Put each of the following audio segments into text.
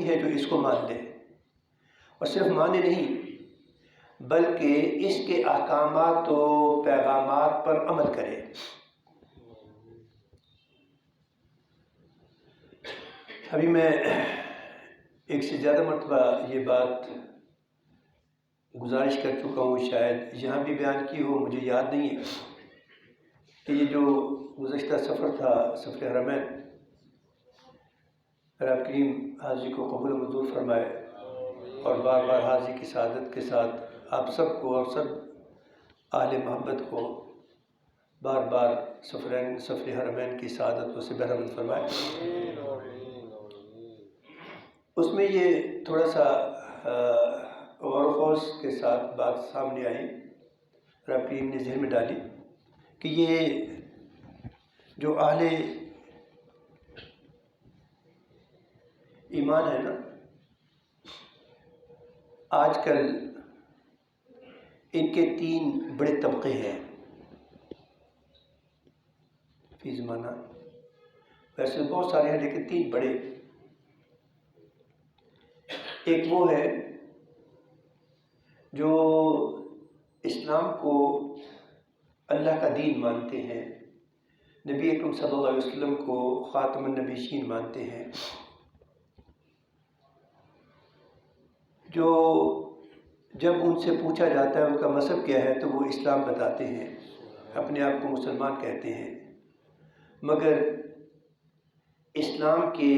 وہی ہے جو اس کو مان لے، اور صرف مانے نہیں بلکہ اس کے احکامات و پیغامات پر عمل کرے۔ ابھی میں ایک سے زیادہ مرتبہ یہ بات گزارش کر چکا ہوں، شاید یہاں بھی بیان کی ہو، مجھے یاد نہیں ہے، کہ یہ جو گزشتہ سفر تھا، سفر حرمین، رب کریم حاضری کو قبول و منظور فرمائے، اور بار بار حاضری کی سعادت کے ساتھ آپ سب کو اور سب اہل محبت کو بار بار سفر حرمین کی سعادت سے بہرمند فرمائے۔ اس میں یہ تھوڑا سا غور و خوض کے ساتھ بات سامنے آئی، رب کریم نے ذہن میں ڈالی کہ یہ جو اہل ایمان ہے نا، آج کل ان کے 3 بڑے طبقے ہیں فی زمانہ، ویسے بہت سارے ہیں لیکن 3 بڑے۔ ایک وہ ہے جو اسلام کو اللہ کا دین مانتے ہیں، نبی اکرم صلی اللہ علیہ وسلم کو خاتم النبیین مانتے ہیں، جو جب ان سے پوچھا جاتا ہے ان کا مذہب کیا ہے تو وہ اسلام بتاتے ہیں، اپنے آپ کو مسلمان کہتے ہیں، مگر اسلام کے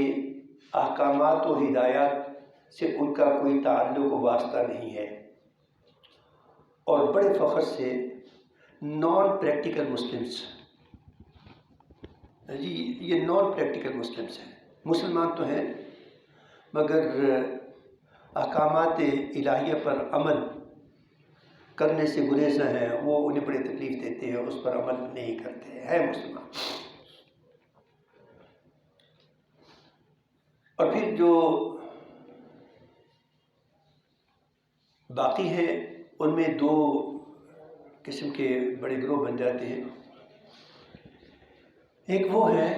احکامات و ہدایات سے ان کا کوئی تعلق و واسطہ نہیں ہے، اور بڑے فخر سے نان پریکٹیکل مسلمس، جی یہ نان پریکٹیکل مسلمس ہیں، مسلمان تو ہیں مگر احکامات الہیہ پر عمل کرنے سے گریزاں ہیں، وہ انہیں بڑی تکلیف دیتے ہیں، اس پر عمل نہیں کرتے ہیں مسلمان۔ اور پھر جو باقی ہیں ان میں 2 قسم کے بڑے گروہ بن جاتے ہیں۔ ایک وہ ہے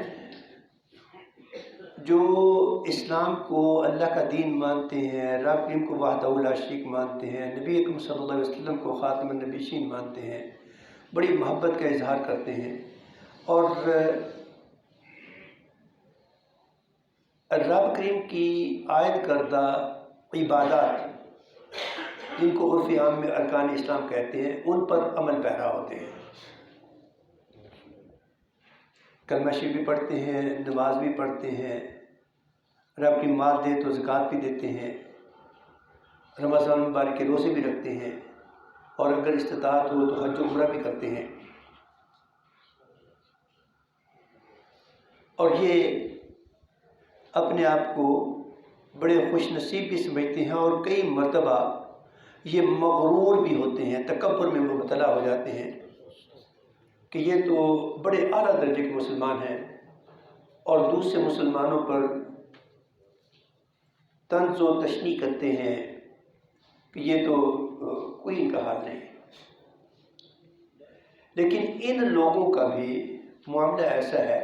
جو اسلام کو اللہ کا دین مانتے ہیں، رب کریم کو وحدہ لا شریک مانتے ہیں، نبی اکرم صلی اللہ علیہ وسلم کو خاتم النبیین مانتے ہیں، بڑی محبت کا اظہار کرتے ہیں، اور رب کریم کی عائد کردہ عبادات جن کو عرف عام میں ارکان اسلام کہتے ہیں ان پر عمل پیرا ہوتے ہیں، کلمہ شریف بھی پڑھتے ہیں، نماز بھی پڑھتے ہیں، رب کی مال دے تو زکوٰۃ بھی دیتے ہیں، رمضان مبارک کے روزے بھی رکھتے ہیں، اور اگر استطاعت ہو تو حج و عمرہ بھی کرتے ہیں، اور یہ اپنے آپ کو بڑے خوش نصیب بھی سمجھتے ہیں، اور کئی مرتبہ یہ مغرور بھی ہوتے ہیں، تکبر میں مبتلا ہو جاتے ہیں کہ یہ تو بڑے اعلیٰ درجے کے مسلمان ہیں، اور دوسرے مسلمانوں پر طنز و تشنیع کرتے ہیں کہ یہ تو کوئی ان کا حال نہیں۔ لیکن ان لوگوں کا بھی معاملہ ایسا ہے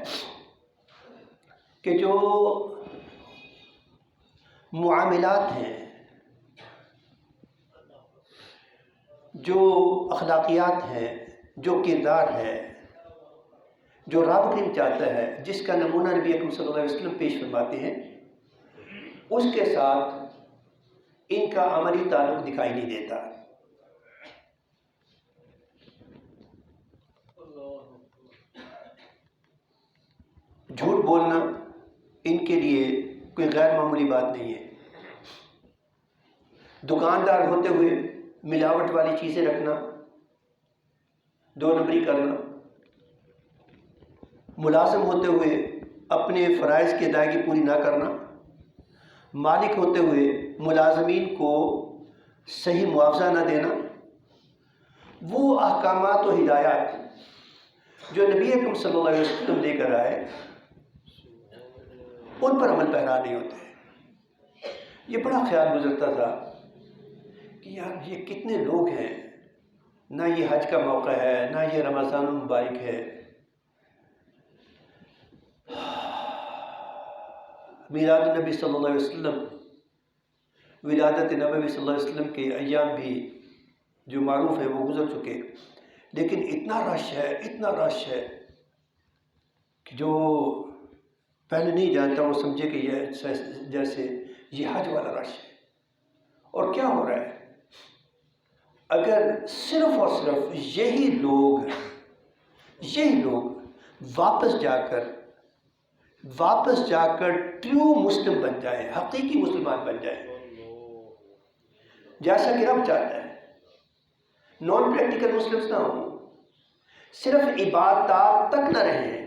کہ جو معاملات ہیں، جو اخلاقیات ہیں، جو کردار ہے، جو رب کریم چاہتا ہے، جس کا نمونہ نبی اکرم صلی اللہ علیہ وسلم پیش فرماتے ہیں، اس کے ساتھ ان کا عملی تعلق دکھائی نہیں دیتا۔ جھوٹ بولنا ان کے لیے کوئی غیر معمولی بات نہیں ہے، دکاندار ہوتے ہوئے ملاوٹ والی چیزیں رکھنا، 2 نمبری کرنا، ملازم ہوتے ہوئے اپنے فرائض کی ادائیگی پوری نہ کرنا، مالک ہوتے ہوئے ملازمین کو صحیح معاوضہ نہ دینا، وہ احکامات و ہدایات جو نبی اکرم صلی اللہ علیہ وسلم لے کر آئے ان پر عمل پیرا نہیں ہوتے۔ یہ بڑا خیال گزرتا تھا کہ یار یہ کتنے لوگ ہیں، نہ یہ حج کا موقع ہے، نہ یہ رمضان المبارک ہے، میلاد النبی صلی اللہ علیہ وسلم ولادت نبوی صلی اللہ علیہ وسلم کے ایام بھی جو معروف ہیں وہ گزر چکے، لیکن اتنا رش ہے کہ جو پہلے نہیں جانتا وہ سمجھے کہ یہ جیسے یہ حج والا رش ہے۔ اور کیا ہو رہا ہے؟ اگر صرف اور صرف یہی لوگ واپس جا کر ٹرو مسلم بن جائیں، حقیقی مسلمان بن جائیں جیسا کہ رب چاہتا ہے، نان پریکٹیکل مسلمز نہ ہوں، صرف عبادات تک نہ رہیں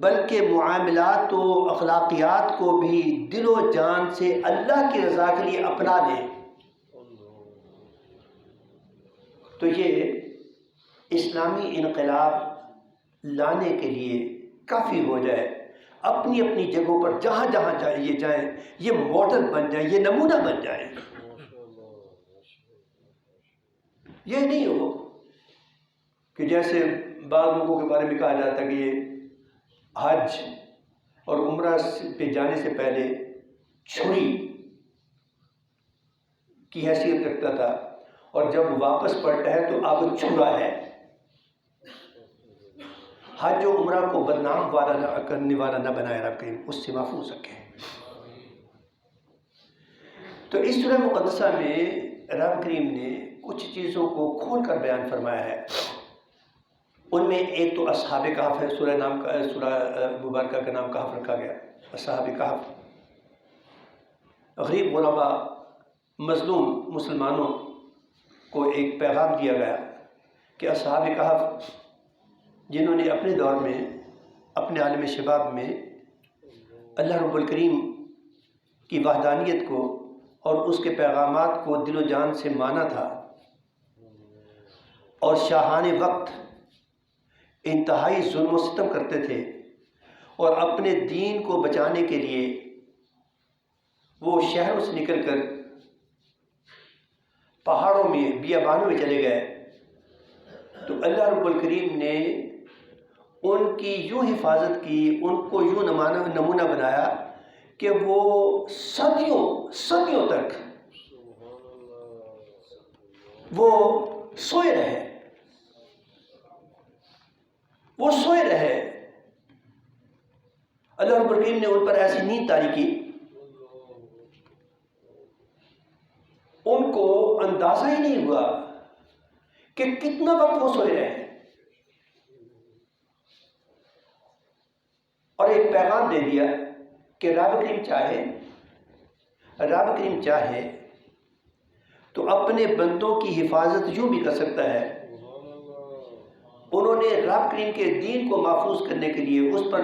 بلکہ معاملات و اخلاقیات کو بھی دل و جان سے اللہ کی رضا کے لیے اپنا لیں، تو یہ اسلامی انقلاب لانے کے لیے کافی ہو جائے۔ اپنی اپنی جگہوں پر جہاں جہاں یہ جائیں، یہ ماڈل بن جائیں، یہ نمونہ بن جائیں۔ یہ نہیں ہو کہ جیسے بعض لوگوں کے بارے میں کہا جاتا ہے کہ یہ حج اور عمرہ پہ جانے سے پہلے چھری کی حیثیت رکھتا تھا اور جب واپس پلٹا ہے تو اب چھرا ہے۔ حج و عمرہ کو بدنام کرنے والا نہ بنائے رب کریم، اس سے محفوظ رکھے۔ تو اس سورہ مقدسہ میں رب کریم نے کچھ چیزوں کو کھول کر بیان فرمایا ہے۔ ان میں ایک تو اصحاب کہف ہے، سورہ مبارکہ کا نام کہف رکھا گیا، اصحاب کہف۔ غریب غرباء مظلوم مسلمانوں کو ایک پیغام دیا گیا کہ اصحاب کہف جنہوں نے اپنے دور میں، اپنے عالم شباب میں اللہ رب الکریم کی وحدانیت کو اور اس کے پیغامات کو دل و جان سے مانا تھا، اور شاہان وقت انتہائی ظلم و ستم کرتے تھے، اور اپنے دین کو بچانے کے لیے وہ شہروں سے نکل کر پہاڑوں میں بیابانوں میں چلے گئے، تو اللہ رب الکریم نے ان کی یوں حفاظت کی، ان کو یوں نمونہ بنایا کہ وہ صدیوں تک وہ سوئے رہے۔ اللہ رب الکریم نے ان پر ایسی نیند طاری کی، ان کو اندازہ ہی نہیں ہوا کہ کتنا وقت وہ سوئے رہے، اور ایک پیغام دے دیا کہ رب کریم چاہے تو اپنے بندوں کی حفاظت یوں بھی کر سکتا ہے۔ انہوں نے رب کریم کے دین کو محفوظ کرنے کے لیے، اس پر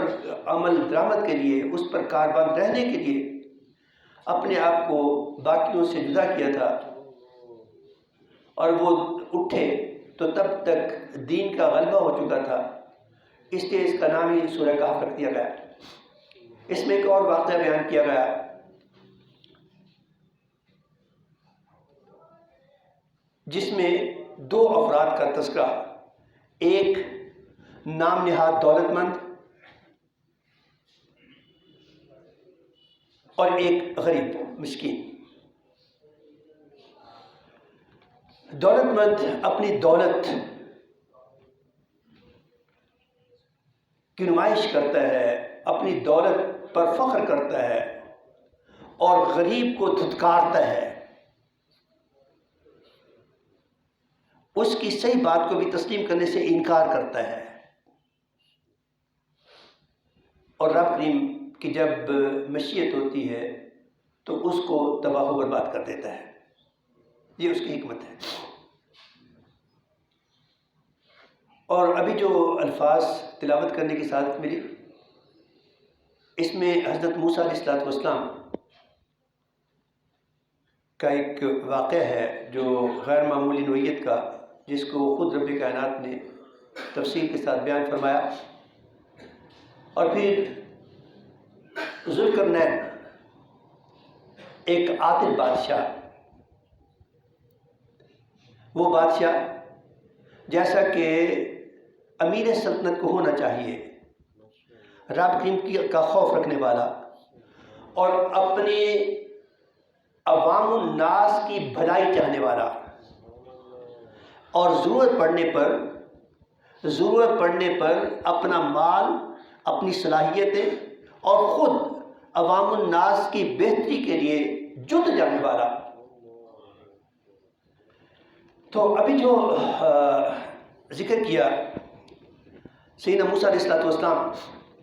عمل درآمد کے لیے، اس پر کاربند رہنے کے لیے اپنے آپ کو باقیوں سے جدا کیا تھا، اور وہ اٹھے تو تب تک دین کا غلبہ ہو چکا تھا، اس لیے اس کا نام ہی سورہ کہف رکھ دیا گیا۔ اس میں ایک اور واقعہ بیان کیا گیا، جس میں دو افراد کا تذکرہ، ایک نام نہاد دولت مند اور ایک غریب مسکین۔ دولت مند اپنی دولت کی نمائش کرتا ہے، اپنی دولت پر فخر کرتا ہے، اور غریب کو دھتکارتا ہے، اس کی صحیح بات کو بھی تسلیم کرنے سے انکار کرتا ہے، اور رب کریم کی جب مشیت ہوتی ہے تو اس کو تباہ و برباد کر دیتا ہے۔ یہ اس کی حکمت ہے۔ اور ابھی جو الفاظ تلاوت کرنے کی سعادت ملی، اس میں حضرت موسیٰ علیہ السلام کا ایک واقعہ ہے جو غیر معمولی نوعیت کا، جس کو خود رب کائنات نے تفصیل کے ساتھ بیان فرمایا۔ اور پھر ذوالقرنین ایک عادل بادشاہ، وہ بادشاہ جیسا کہ امیر سلطنت کو ہونا چاہیے، رب کریم کا خوف رکھنے والا، اور اپنے عوام الناس کی بھلائی چاہنے والا، اور ضرورت پڑنے پر اپنا مال، اپنی صلاحیتیں اور خود عوام الناس کی بہتری کے لیے جٹ جانے والا۔ تو ابھی جو ذکر کیا سیدنا موسیٰ علیہ السلام